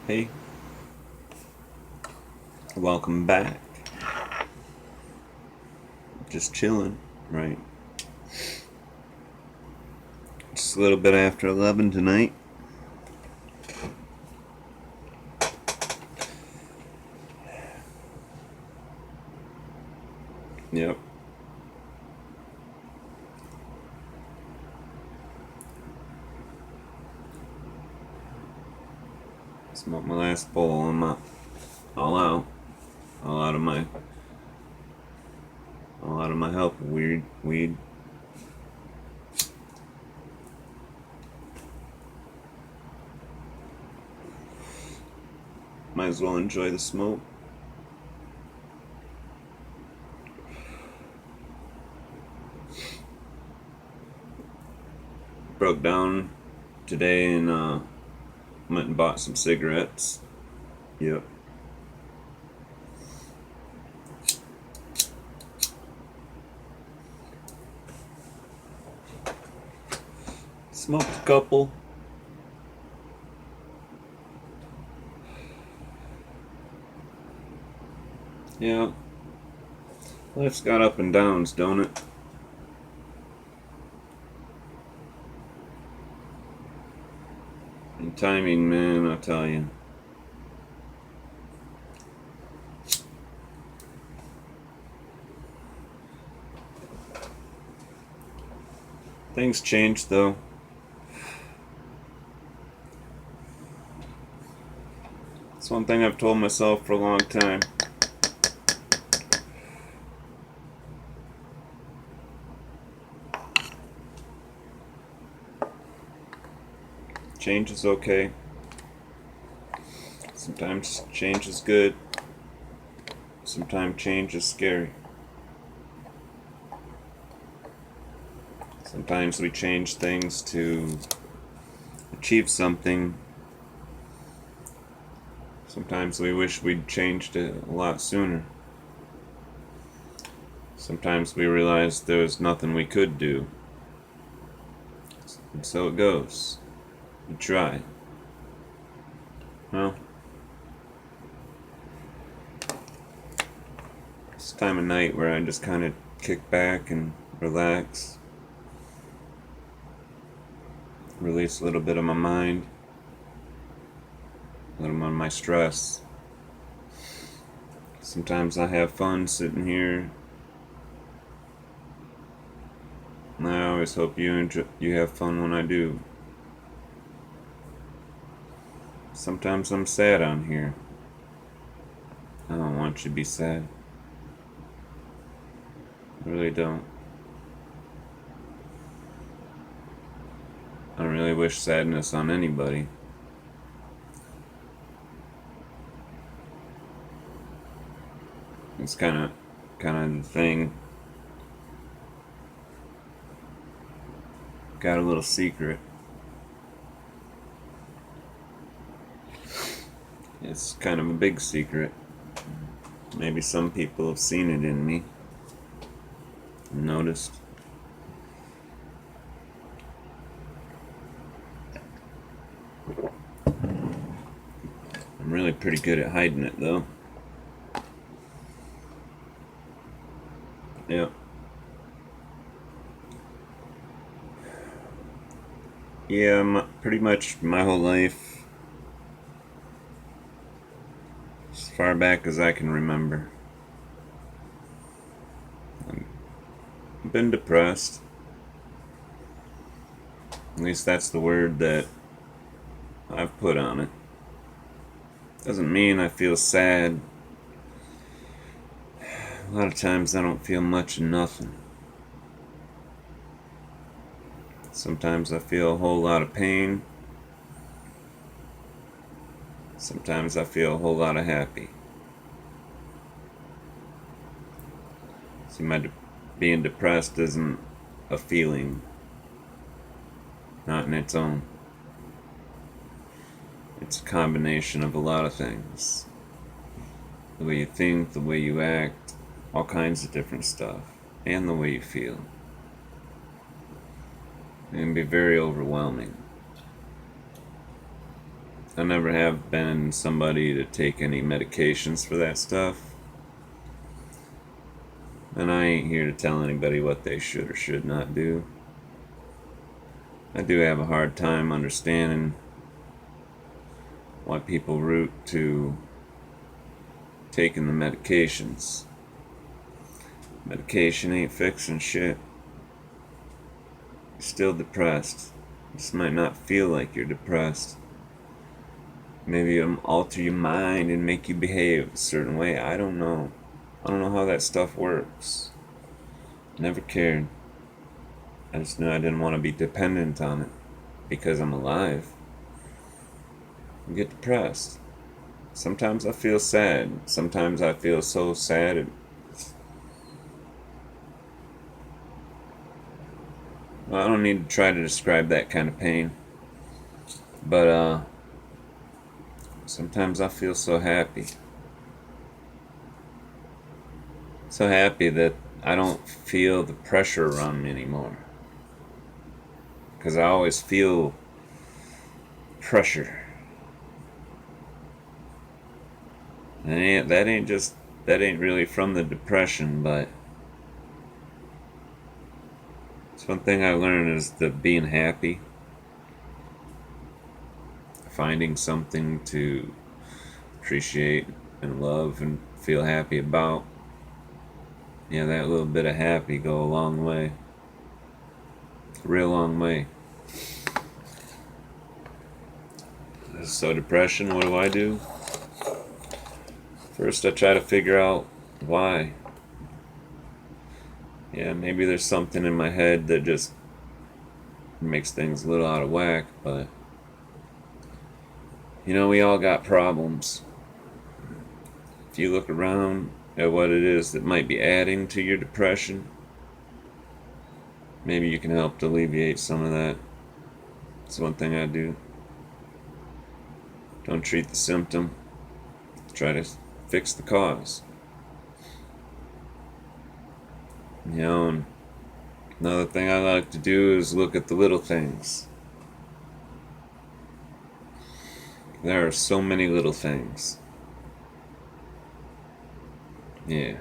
Hey, welcome back. Just chilling, right? Just a little bit after 11 tonight. Yep. Smoked my last bowl. I'm all out. All out of my all out of my help weed. Might as well enjoy the smoke. Broke down today and went and bought some cigarettes. Yep. Smoked a couple. Yeah. Life's got up and downs, don't it? And timing, man, I'll tell you. Things change, though. It's one thing I've told myself for a long time. Change is okay. Sometimes change is good. Sometimes change is scary. Sometimes we change things to achieve something. Sometimes we wish we'd changed it a lot sooner. Sometimes we realize there's nothing we could do. And so it goes. You try. Well, it's a time of night where I just kind of kick back and relax. Release a little bit of my mind. A little bit of my stress. Sometimes I have fun sitting here. And I always hope you have fun when I do. Sometimes I'm sad on here. I don't want you to be sad. I really don't. I don't really wish sadness on anybody. It's kind of the thing. Got a little secret. It's kind of a big secret. Maybe some people have seen it in me and noticed. I'm really pretty good at hiding it, though. Yep. Yeah, pretty much my whole life, as far back as I can remember, I've been depressed. At least that's the word that I've put on it. Doesn't mean I feel sad. A lot of times I don't feel much of nothing. Sometimes I feel a whole lot of pain. Sometimes I feel a whole lot of happy. See, being depressed isn't a feeling, not in its own. It's a combination of a lot of things. The way you think, the way you act, all kinds of different stuff, and the way you feel. It can be very overwhelming. I never have been somebody to take any medications for that stuff. And I ain't here to tell anybody what they should or should not do. I do have a hard time understanding why people root to taking the medications. Medication ain't fixing shit. You're still depressed. You just might not feel like you're depressed. Maybe it'll alter your mind and make you behave a certain way. I don't know. I don't know how that stuff works. Never cared. I just knew I didn't want to be dependent on it because I'm alive. I get depressed. Sometimes I feel sad. Sometimes I feel so sad. Well, I don't need to try to describe that kind of pain. But sometimes I feel so happy. So happy that I don't feel the pressure around me anymore. Because I always feel pressure. And that ain't really from the depression, but it's one thing I learned is that being happy, finding something to appreciate and love and feel happy about, yeah, that little bit of happy go a long way. A real long way. So depression, what do? First I try to figure out why. Yeah, maybe there's something in my head that just makes things a little out of whack, but we all got problems. If you look around at what it is that might be adding to your depression, maybe you can help to alleviate some of that. It's one thing I do. Don't treat the symptom. Try to fix the cause. And another thing I like to do is look at the little things. There are so many little things. Yeah.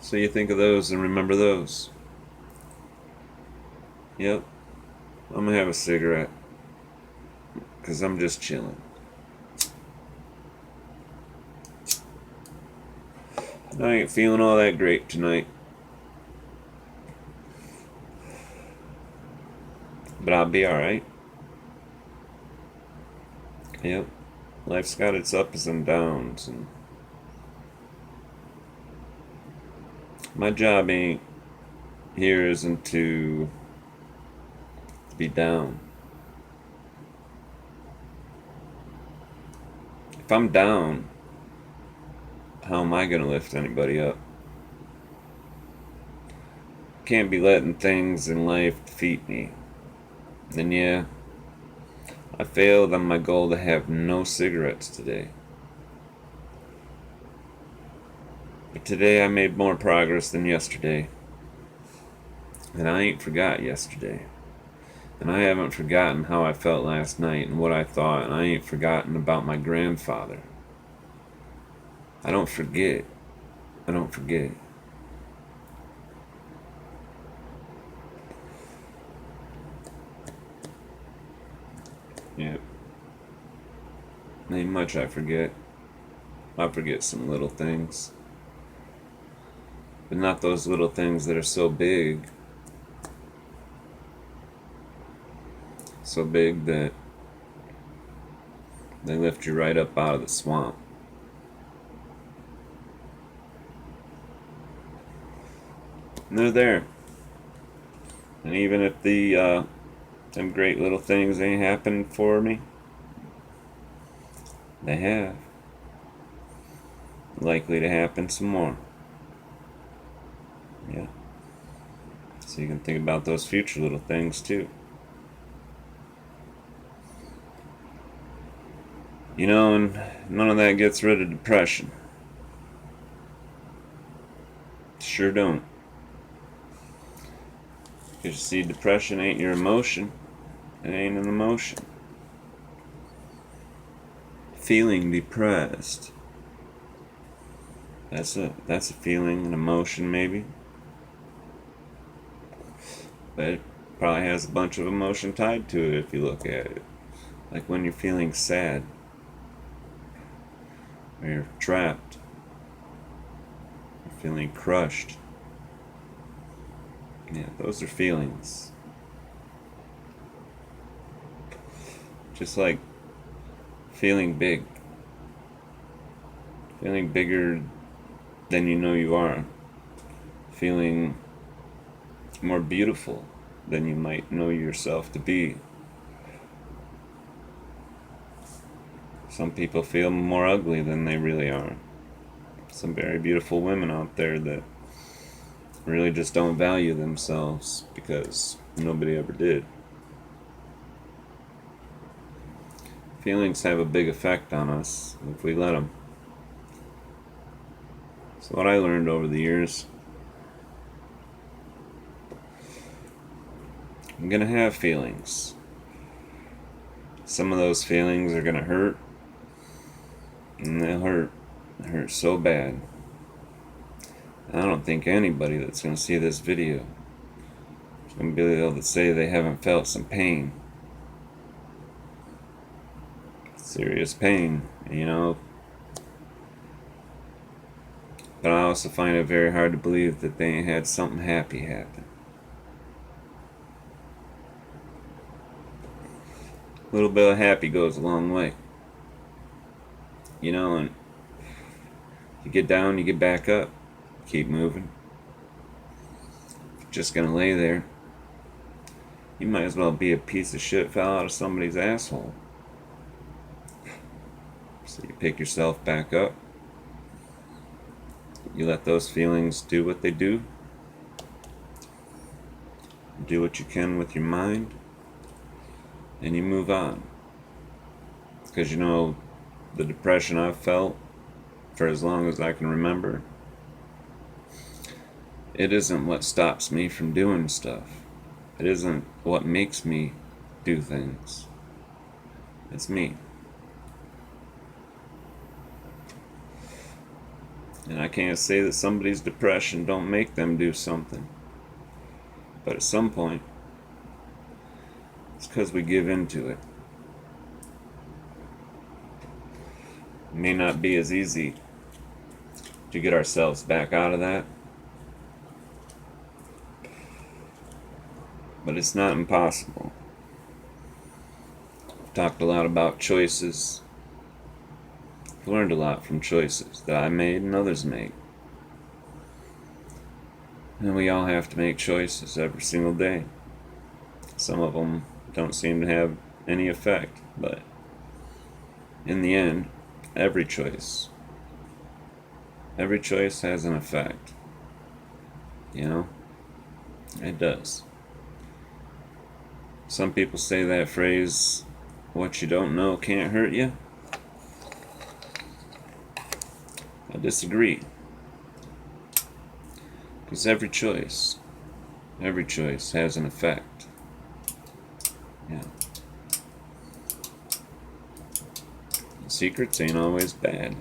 So you think of those and remember those. Yep. I'm gonna have a cigarette. Because I'm just chilling. I ain't feeling all that great tonight. But I'll be alright. Yep. Life's got its ups and downs. And my job isn't to be down. If I'm down, how am I going to lift anybody up? Can't be letting things in life defeat me. And yeah, I failed on my goal to have no cigarettes today. But today I made more progress than yesterday. And I ain't forgot yesterday. And I haven't forgotten how I felt last night and what I thought, and I ain't forgotten about my grandfather. I don't forget. I don't forget. Yep. Ain't much I forget. I forget some little things. But not those little things that are so big. So big that they lift you right up out of the swamp. And they're there. And even if them great little things ain't happening for me, they have. Likely to happen some more. Yeah. So you can think about those future little things too. And none of that gets rid of depression. Sure don't. Because you see, depression ain't your emotion. It ain't an emotion. Feeling depressed. That's a feeling, an emotion maybe. But it probably has a bunch of emotion tied to it if you look at it. Like when you're feeling sad, or you're trapped, you're feeling crushed. Yeah, those are feelings. Just like feeling big. Feeling bigger than you know you are. Feeling more beautiful than you might know yourself to be. Some people feel more ugly than they really are. Some very beautiful women out there that really just don't value themselves because nobody ever did. Feelings have a big effect on us if we let them. So what I learned over the years, I'm gonna have feelings. Some of those feelings are gonna hurt, and they'll hurt. It hurts so bad. I don't think anybody that's gonna see this video is gonna be able to say they haven't felt some pain. Serious pain, you know. But I also find it very hard to believe that they ain't had something happy happen. A little bit of happy goes a long way. You know, and you get down, you get back up. Keep moving. If you're just gonna lay there, you might as well be a piece of shit fell out of somebody's asshole. So you pick yourself back up. You let those feelings do what they do. Do what you can with your mind. And you move on. Because you know, the depression I've felt for as long as I can remember, it isn't what stops me from doing stuff. It isn't what makes me do things. It's me. And I can't say that somebody's depression don't make them do something. But at some point, it's because we give into it. It may not be as easy to get ourselves back out of that, but it's not impossible. I've talked a lot about choices. I've learned a lot from choices that I made and others make. And we all have to make choices every single day. Some of them don't seem to have any effect, but in the end, every choice has an effect. You know? It does. Some people say that phrase, what you don't know can't hurt you. I disagree. Because every choice has an effect. Yeah. Secrets ain't always bad.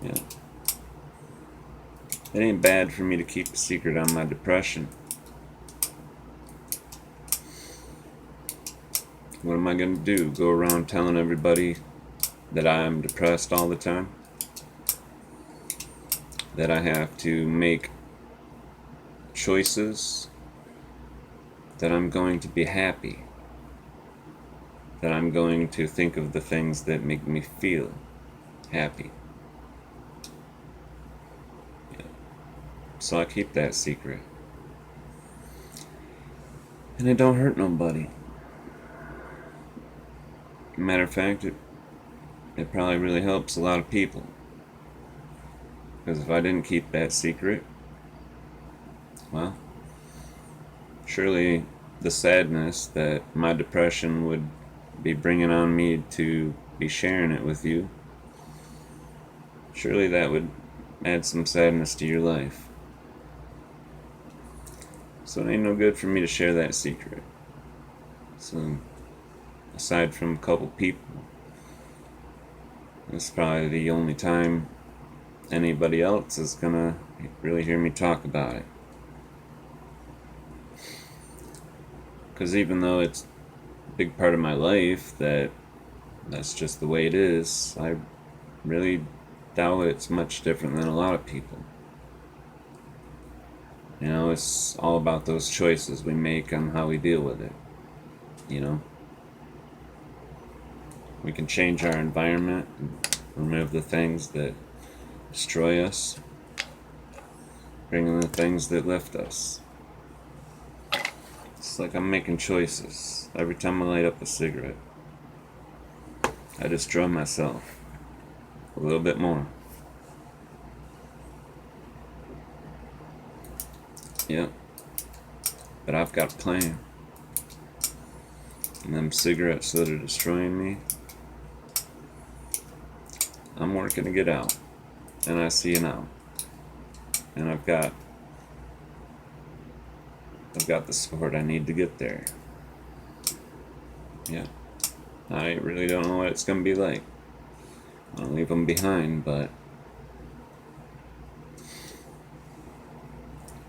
Yeah. It ain't bad for me to keep a secret on my depression. What am I gonna do? Go around telling everybody that I'm depressed all the time? That I have to make choices? That I'm going to be happy? That I'm going to think of the things that make me feel happy? Yeah. So I keep that secret. And it don't hurt nobody. Matter of fact, it probably really helps a lot of people. Because if I didn't keep that secret, well, surely the sadness that my depression would be bringing on me to be sharing it with you, surely that would add some sadness to your life. So it ain't no good for me to share that secret. So, aside from a couple people, it's probably the only time anybody else is gonna really hear me talk about it. Because even though it's a big part of my life that's just the way it is, I really doubt it's much different than a lot of people. You know, it's all about those choices we make on how we deal with it. You know, we can change our environment and remove the things that destroy us, bring in the things that lift us. It's like I'm making choices. Every time I light up a cigarette, I destroy myself a little bit more. Yep. But I've got a plan. And them cigarettes that are destroying me, I'm working to get out. And I see it now. And I've got the support I need to get there. Yeah. I really don't know what it's gonna be like. I'll leave them behind, but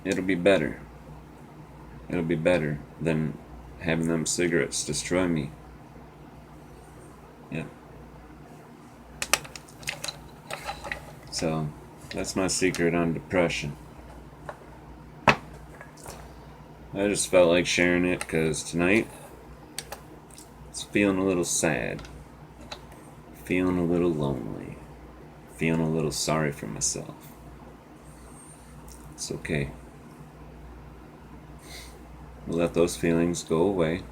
it'll be better. It'll be better than having them cigarettes destroy me. Yeah. So, that's my secret on depression. I just felt like sharing it because tonight it's feeling a little sad, feeling a little lonely, feeling a little sorry for myself. It's okay. We'll let those feelings go away.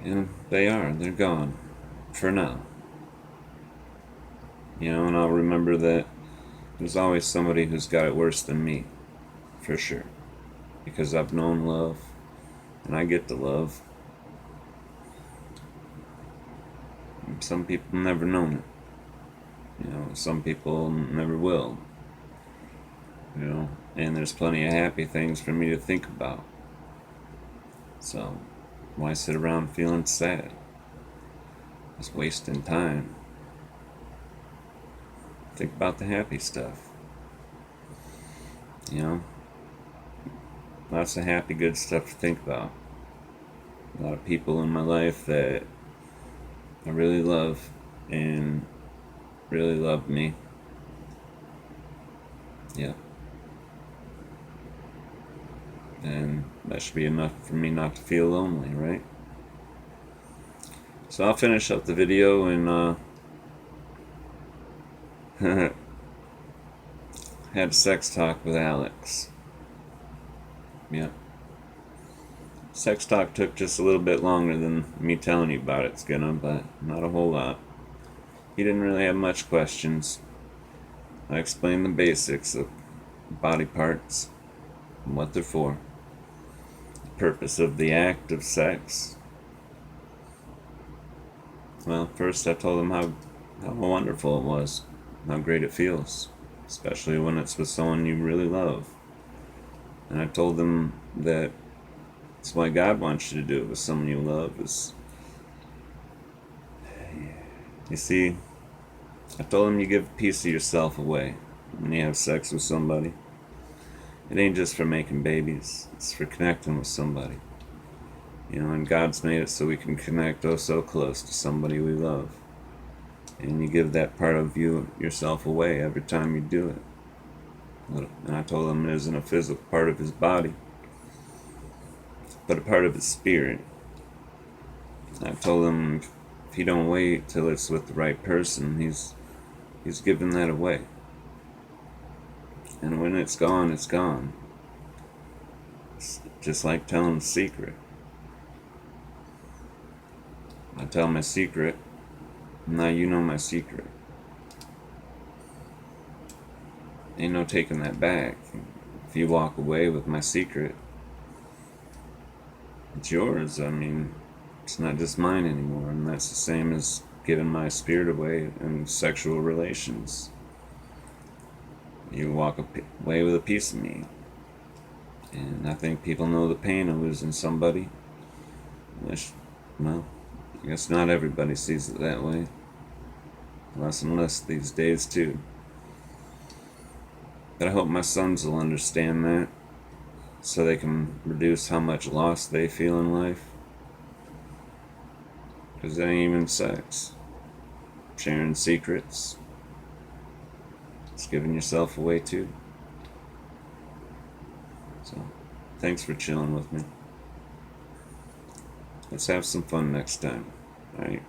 And they're gone. For now. You know, and I'll remember that there's always somebody who's got it worse than me. For sure. Because I've known love. And I get the love. And some people never known it. You know, some people never will. You know, and there's plenty of happy things for me to think about. So, why sit around feeling sad? Just wasting time. Think about the happy stuff. You know, lots of happy, good stuff to think about. A lot of people in my life that I really love and really love me. Yeah. And that should be enough for me not to feel lonely, right? So I'll finish up the video and had a sex talk with Alex. Yeah. Sex talk took just a little bit longer than me telling you about it's gonna, but not a whole lot. He didn't really have much questions. I explained the basics of body parts and what they're for. The purpose of the act of sex. Well, first I told him how wonderful it was, how great it feels, especially when it's with someone you really love. And I told him that that's why God wants you to do it with someone you love. You see, I told him you give a piece of yourself away when you have sex with somebody. It ain't just for making babies, it's for connecting with somebody. You know, and God's made it so we can connect oh so close to somebody we love. And you give that part of yourself away every time you do it. And I told him it isn't a physical part of his body, but a part of his spirit. I told him if he don't wait till it's with the right person, he's giving that away. And when it's gone, it's gone. It's just like telling a secret. I tell my secret, now you know my secret. Ain't no taking that back. If you walk away with my secret, it's yours. I mean, it's not just mine anymore, and that's the same as giving my spirit away in sexual relations. You walk away with a piece of me. And I think people know the pain of losing somebody. Well, I guess not everybody sees it that way. Less and less these days, too. But I hope my sons will understand that, so they can reduce how much loss they feel in life. Because it ain't even sex. Sharing secrets. It's giving yourself away, too. So, thanks for chilling with me. Let's have some fun next time. Alright?